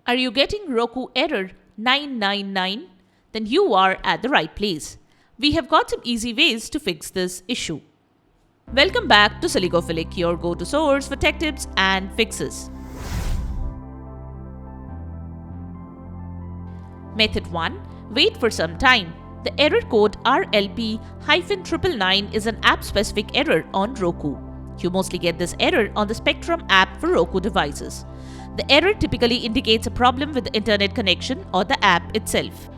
Are you getting Roku error 999? Then you are at the right place. We have got some easy ways to fix this issue. Welcome back to Silicophilic, your go-to source for tech tips and fixes. Method 1. Wait for some time. The error code RLP-999 is an app-specific error on Roku. You mostly get this error on the Spectrum app for Roku devices. The error typically indicates a problem with the internet connection or the app itself.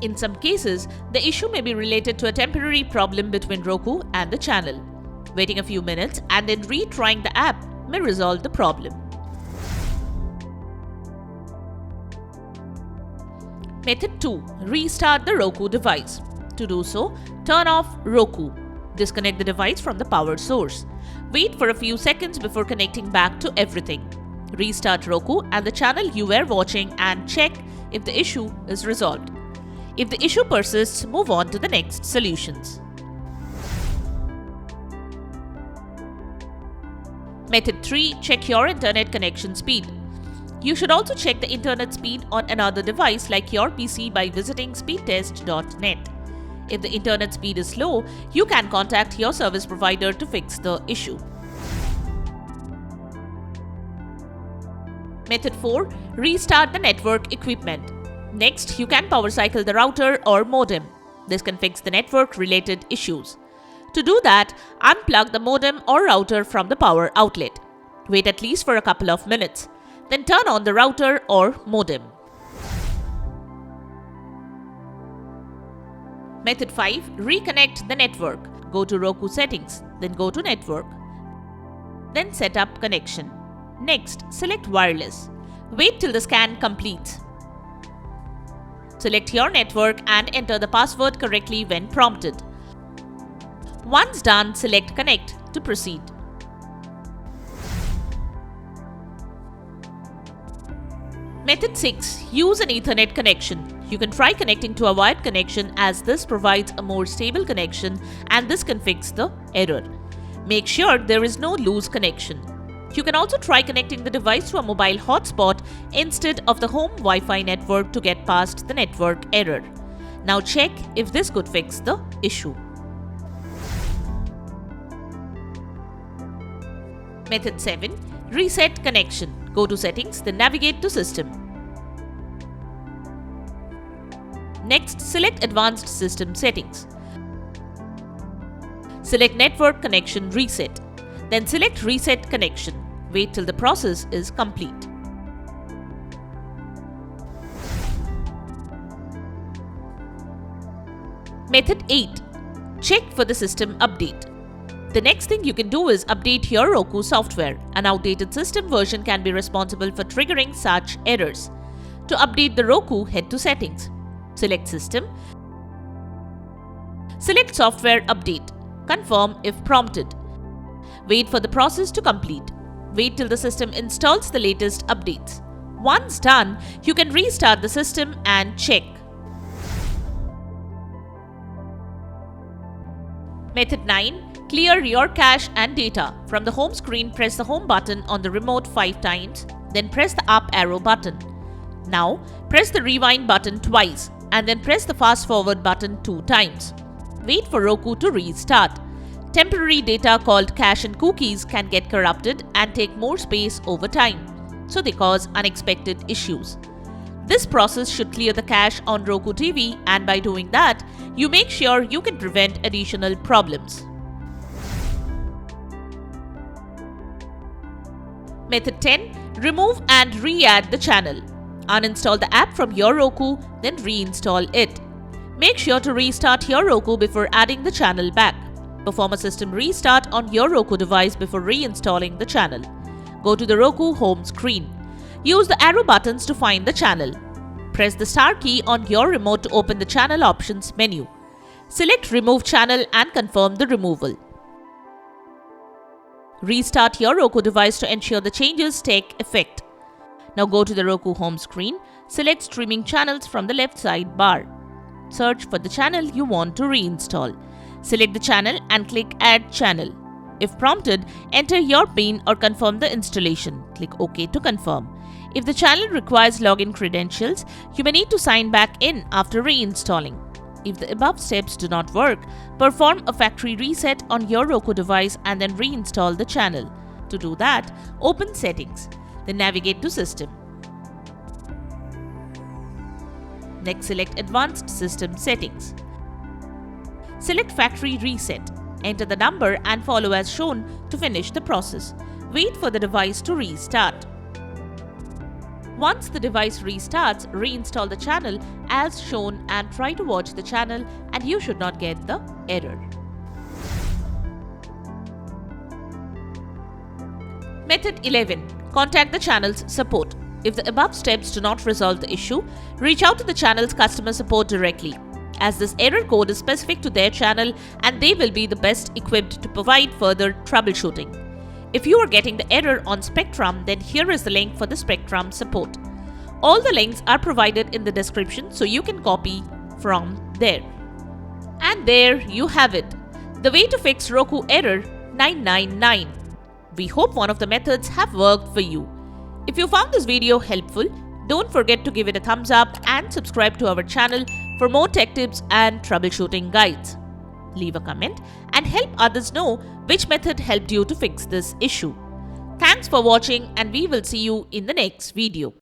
In some cases, the issue may be related to a temporary problem between Roku and the channel. Waiting a few minutes and then retrying the app may resolve the problem. Method 2. Restart the Roku device. To do so, turn off Roku. Disconnect the device from the power source. Wait for a few seconds before connecting back to everything. Restart Roku and the channel you were watching and check if the issue is resolved. If the issue persists, move on to the next solutions. Method 3. Check your internet connection speed. You should also check the internet speed on another device like your PC by visiting speedtest.net. If the internet speed is slow, you can contact your service provider to fix the issue. Method 4. Restart the network equipment. Next, you can power cycle the router or modem. This can fix the network-related issues. To do that, unplug the modem or router from the power outlet. Wait at least for a couple of minutes. Then turn on the router or modem. Method 5. Reconnect the network. Go to Roku settings, then go to network. Then set up connection. Next, select wireless. Wait till the scan completes. Select your network and enter the password correctly when prompted. Once done, select connect to proceed. Method 6. Use an Ethernet connection. You can try connecting to a wired connection as this provides a more stable connection and this can fix the error. Make sure there is no loose connection. You can also try connecting the device to a mobile hotspot instead of the home Wi-Fi network to get past the network error. Now check if this could fix the issue. Method 7. Reset connection. Go to settings, then navigate to system. Next, select advanced system settings. Select network connection reset. Then select reset connection. Wait till the process is complete. Method 8. Check for the system update. The next thing you can do is update your Roku software. An outdated system version can be responsible for triggering such errors. To update the Roku, head to Settings. Select System. Select Software Update. Confirm if prompted. Wait for the process to complete. Wait till the system installs the latest updates. Once done, you can restart the system and check. Method 9. Clear your cache and data. From the home screen, press the home button on the remote 5 times, then press the up arrow button. Now, press the rewind button twice and then press the fast forward button 2 times. Wait for Roku to restart. Temporary data called cache and cookies can get corrupted and take more space over time, so they cause unexpected issues. This process should clear the cache on Roku TV, and by doing that, you make sure you can prevent additional problems. Method 10. Remove and re-add the channel. Uninstall the app from your Roku, then reinstall it. Make sure to restart your Roku before adding the channel back. Perform a system restart on your Roku device before reinstalling the channel. Go to the Roku home screen. Use the arrow buttons to find the channel. Press the star key on your remote to open the channel options menu. Select Remove Channel and confirm the removal. Restart your Roku device to ensure the changes take effect. Now go to the Roku home screen, select Streaming Channels from the left side bar. Search for the channel you want to reinstall. Select the channel and click Add Channel. If prompted, enter your PIN or confirm the installation. Click OK to confirm. If the channel requires login credentials, you may need to sign back in after reinstalling. If the above steps do not work, perform a factory reset on your Roku device and then reinstall the channel. To do that, open Settings, then navigate to System. Next, select Advanced System Settings. Select Factory Reset. Enter the number and follow as shown to finish the process. Wait for the device to restart. Once the device restarts, reinstall the channel as shown and try to watch the channel, and you should not get the error. Method 11. Contact the channel's support. If the above steps do not resolve the issue, reach out to the channel's customer support directly, as this error code is specific to their channel and they will be the best equipped to provide further troubleshooting. If you are getting the error on Spectrum, then here is the link for the Spectrum support. All the links are provided in the description, so you can copy from there. And there you have it, the way to fix Roku error 999. We hope one of the methods have worked for you. If you found this video helpful, don't forget to give it a thumbs up and subscribe to our channel for more tech tips and troubleshooting guides. Leave a comment and help others know which method helped you to fix this issue. Thanks for watching, and we will see you in the next video.